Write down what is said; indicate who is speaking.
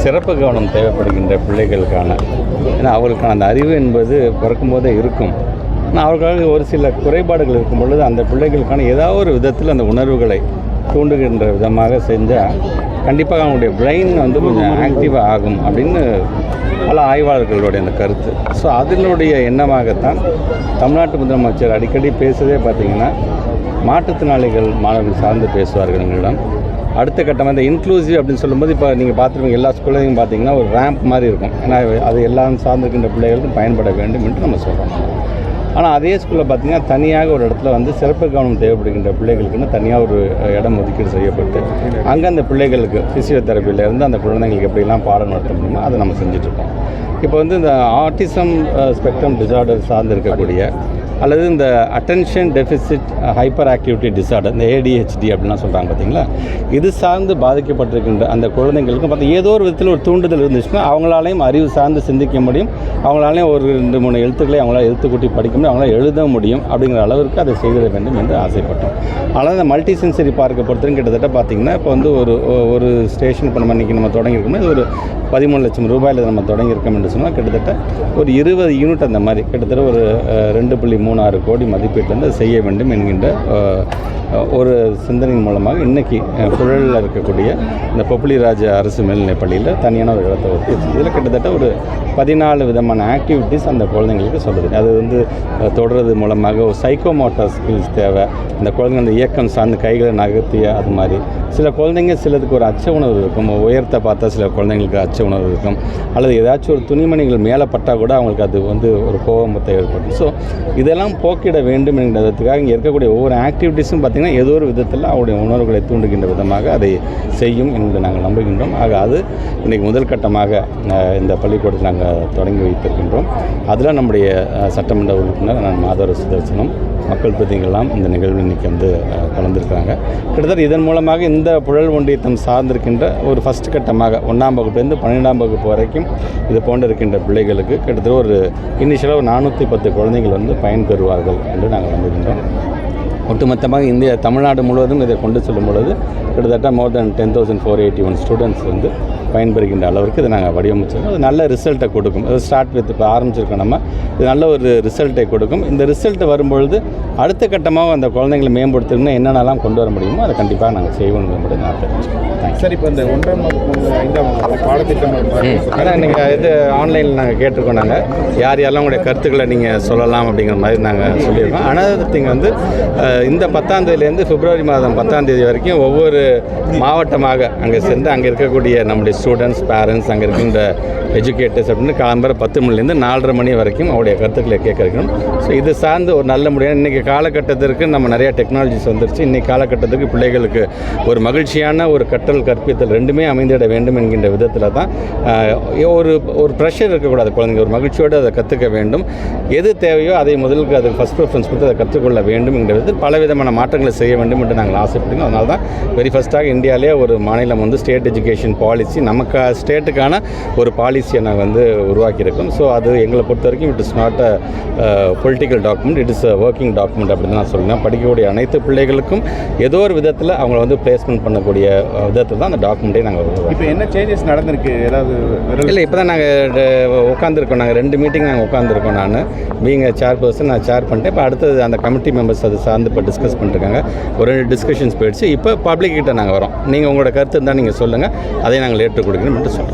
Speaker 1: சிறப்பு கவனம் தேவைப்படுகின்ற பிள்ளைகளுக்கான, ஏன்னா அவர்களுக்கான அந்த அறிவு என்பது பிறக்கும்போதே இருக்கும். ஆனால் அவர்களுக்காக ஒரு சில குறைபாடுகள் இருக்கும் பொழுது அந்த பிள்ளைகளுக்கான ஏதாவது ஒரு விதத்தில் அந்த உணர்வுகளை தூண்டுகின்ற விதமாக செஞ்சால் கண்டிப்பாக அவங்களுடைய பிரெயின் கொஞ்சம் ஆக்டிவாக ஆகும் அப்படின்னு பல ஆய்வாளர்களுடைய அந்த கருத்து. ஸோ அதனுடைய எண்ணமாகத்தான் தமிழ்நாட்டு முதலமைச்சர் அடிக்கடி பேசுவதே பார்த்திங்கன்னா மாற்றுத்திறனாளிகள் மாணவர்கள் சார்ந்து பேசுவார்கள் எங்களிடம். அடுத்த கட்டமாக இந்த இன்க்ளூசிவ் அப்படின்னு சொல்லும்போது இப்போ நீங்கள் பார்த்துருவீங்க எல்லா ஸ்கூல்லையும் பார்த்தீங்கன்னா ஒரு ரேம்ப் மாதிரி இருக்கும். ஏன்னா அது எல்லாம் சார்ந்திருக்கின்ற பிள்ளைகளுக்கும் பயன்பட வேண்டும் என்று நம்ம சொல்கிறோம். ஆனால் அதே ஸ்கூலில் பார்த்திங்கன்னா தனியாக ஒரு இடத்துல சிறப்பு கவனம் தேவைப்படுகின்ற பிள்ளைகளுக்குன்னு தனியாக ஒரு இடம் ஒதுக்கீடு செய்யப்பட்டு அங்கே அந்த பிள்ளைகளுக்கு ஃபிசியோதெரப்பியிலேருந்து அந்த குழந்தைங்களுக்கு எப்படிலாம் பாடம் நடத்த முடியுமோ அதை நம்ம செஞ்சிட்ருக்கோம். இப்போ இந்த ஆட்டிசம் ஸ்பெக்ட்ரம் டிசார்டர் சார்ந்து இருக்கக்கூடிய அல்லது இந்த attention deficit hyper activity disorder, இந்த ADHD அப்படின்லாம் சொல்கிறாங்க பார்த்தீங்களா, இது சார்ந்து பாதிக்கப்பட்டிருக்கின்ற அந்த குழந்தைங்களுக்கு ஏதோ ஒரு விதத்தில் ஒரு தூண்டுதல் இருந்துச்சுன்னா அவங்களாலையும் அறிவு சார்ந்து சிந்திக்க முடியும், அவங்களாலையும் ஒரு 2-3 எழுத்துக்களை அவங்களால எழுத்துக்கூட்டி படிக்க முடியும், அவங்களால எழுத முடியும் அப்படிங்கிற அளவிற்கு அதை செய்திட வேண்டும் என்று ஆசைப்பட்டோம். ஆனால் இந்த மல்டி சென்சரி பார்க்கை பொறுத்தவரைக்கும் கிட்டத்தட்ட பார்த்திங்கன்னா இப்போ ஒரு ஸ்டேஷன் இப்போ நம்ம தொடங்கியிருக்கோம்னா இது ஒரு 13 லட்சம் ரூபாயில் நம்ம தொடங்கியிருக்கோம் என்று சொன்னால் கிட்டத்தட்ட ஒரு 20 யூனிட் அந்த மாதிரி கிட்டத்தட்ட ஒரு 2.36 கோடி மதிப்பீட்டிலேருந்து செய்ய வேண்டும் என்கின்ற ஒரு சிந்தனையின் மூலமாக இன்றைக்கி புழலில் இருக்கக்கூடிய இந்த பொப்புளிராஜ அரசு மேல்நிலைப் பள்ளியில் தனியான ஒரு இடத்தை ஒதுக்கி இதில் கிட்டத்தட்ட ஒரு 14 விதமான ஆக்டிவிட்டீஸ் அந்த குழந்தைங்களுக்கு சொல்லுது. அது தொடர்றது மூலமாக ஒரு சைக்கோமோட்டார் ஸ்கில்ஸ் தேவை. அந்த குழந்தைங்க அந்த இயக்கம் சார்ந்து கைகளை நகர்த்திய அது மாதிரி சில குழந்தைங்க சிலதுக்கு ஒரு அச்ச உணர்வு இருக்கும். உயரத்தை பார்த்தா சில குழந்தைங்களுக்கு அச்ச உணர்வு இருக்கும். அல்லது ஏதாச்சும் ஒரு துணிமணிகள் மேலே பட்டால் கூட அவங்களுக்கு அது ஒரு கோபத்தை ஏற்படும். ஸோ இதெல்லாம் போக்கிட வேண்டும் என்கிறதுக்காக இங்கே இருக்கக்கூடிய ஒவ்வொரு ஆக்டிவிட்டீஸும் பார்த்திங்கன்னா ஏதோ ஒரு விதத்தில் அவருடைய உணர்வுகளை தூண்டுகின்ற விதமாக அதை செய்யும் என்று நாங்கள் நம்புகின்றோம். ஆக அது இன்றைக்கு முதல் கட்டமாக இந்த பள்ளிக்கூடத்தில் நாங்கள் தொடங்கி வைத்திருக்கின்றோம். அதில் நம்முடைய சட்டமன்ற உறுப்பினர் மாதவ சுதர்சனம் மக்கள் பிரதிநிதிகள்லாம் இந்த நிகழ்வு இன்றைக்கி கலந்துருக்காங்க. கிட்டத்தட்ட இதன் மூலமாக இந்த புழல் ஒன்றியத்தம் சார்ந்திருக்கின்ற ஒரு ஃபஸ்ட் கட்டமாக 1ஆம் வகுப்புலேருந்து 12ஆம் வகுப்பு வரைக்கும் இது போன்று இருக்கின்ற பிள்ளைகளுக்கு கிட்டத்தட்ட ஒரு இனிஷியலாக ஒரு 410 குழந்தைகள் பயன்பெறுவார்கள் என்று நாங்கள் நம்புகின்றோம். ஒட்டுமொத்தமாக தமிழ்நாடு முழுவதும் இதை கொண்டு செல்லும் பொழுது கிட்டத்தட்ட மோர் தென் 10,481 ஸ்டூடெண்ட்ஸ் பயன்பெறுகின்ற அளவிற்கு இதை நாங்கள் வடிவமைச்சிருக்கோம். அது நல்ல ரிசல்ட்டை கொடுக்கும். அது ஸ்டார்ட் வித் இப்போ ஆரம்பிச்சிருக்கோம் நம்ம. இது நல்ல ஒரு ரிசல்ட்டை கொடுக்கும். இந்த ரிசல்ட் வரும்பொழுது அடுத்த கட்டமாக அந்த குழந்தைங்களை மேம்படுத்தணும்னா என்னென்னலாம் கொண்டு வர முடியுமோ அதை கண்டிப்பாக நாங்கள் செய்வோம் என்பதை நான் தெரிவிச்சுக்கிறேன்.
Speaker 2: சார், இப்போ இந்த 1ஆம் வகுப்பு 5ஆம் வகுப்பு பாடத்திட்டம்
Speaker 1: ஏன்னா நீங்கள் ஆன்லைனில் நாங்கள் கேட்டிருக்கோம். நாங்கள் யாரெல்லாம் உங்களுடைய கருத்துக்களை நீங்கள் சொல்லலாம் அப்படிங்கிற மாதிரி நாங்கள் சொல்லியிருக்கோம். அனதர் திங் இந்த 10ஆம் தேதியிலேருந்து பிப்ரவரி மாதம் 10ஆம் தேதி வரைக்கும் ஒவ்வொரு மாவட்டமாக அங்கே சென்று அங்கே இருக்கக்கூடிய நம்முடைய ஸ்டூடெண்ட்ஸ், பேரண்ட்ஸ், அங்கே இருக்கின்ற எஜுகேட்டர்ஸ் அப்படின்னு காலம்பர 10 மணிலேருந்து 4:30 மணி வரைக்கும் அவருடைய கருத்துக்களை கேட்கணும். ஸோ இது சார்ந்து ஒரு நல்ல முடியாது. இன்றைக்கி காலகட்டத்திற்கு நம்ம நிறையா டெக்னாலஜிஸ் வந்துருச்சு. இன்றைக்கி காலகட்டத்துக்கு பிள்ளைகளுக்கு ஒரு மகிழ்ச்சியான ஒரு கற்றல் கற்பித்தல் ரெண்டுமே அமைந்திட வேண்டும் என்கின்ற விதத்தில் தான் ஒரு ப்ரெஷர் இருக்கக்கூடாது. குழந்தைங்க ஒரு மகிழ்ச்சியோடு அதை கற்றுக்க வேண்டும். எது தேவையோ அதை முதலுக்கு அது ஃபஸ்ட் ப்ரிஃபரன்ஸ் கொடுத்து அதை கற்றுக்கொள்ள வேண்டும் என்கிற விதத்தில் பலவிதமான மாற்றங்களை செய்ய வேண்டும் என்று நாங்கள் ஆசைப்படுகிறோம். அதனால தான் வெரி ஃபஸ்ட்டாக இந்தியாவிலே ஒரு மாநிலம் ஸ்டேட் எஜுகேஷன் பாலிசி நமக்கு ஸ்டேட்டுக்கான ஒரு பாலிசியை நாங்கள் உருவாக்கியிருக்கோம். ஸோ அது எங்களை பொறுத்த வரைக்கும் it is not a political document, it is a working document அப்படின்னு நான் சொல்லுவேன். படிக்கக்கூடிய அனைத்து பிள்ளைகளுக்கும் ஏதோ ஒரு விதத்தில் அவங்கள பிளேஸ்மெண்ட் பண்ணக்கூடிய விதத்தில் தான் அந்த டாக்குமெண்ட்டே நாங்கள்
Speaker 2: இப்போ என்ன சேஞ்சஸ் நடந்திருக்கு? ஏதாவது
Speaker 1: இல்லை, இப்போ தான் நாங்கள் உட்காந்துருக்கோம். நாங்கள் 2 மீட்டிங் நாங்கள் உட்காந்துருக்கோம். நான் பீங் சேர்பர்சன் நான் சேர் பண்ணிட்டேன். இப்போ அடுத்தது அந்த கமிட்டி மெம்பர்ஸ் அது சார்ந்து இப்போ டிஸ்கஸ் பண்ணிருக்காங்க. ஒரு 2 டிஸ்கஷன்ஸ் போயிடுச்சு. இப்போ பப்ளிக் கிட்ட நாங்கள் வரோம். நீங்கள் உங்களோட கருத்து இருந்தால் நீங்கள் சொல்லுங்கள், அதை நாங்கள் ஏற்றுக் கொடுக்கணும் என்று சொல்கிறோம்.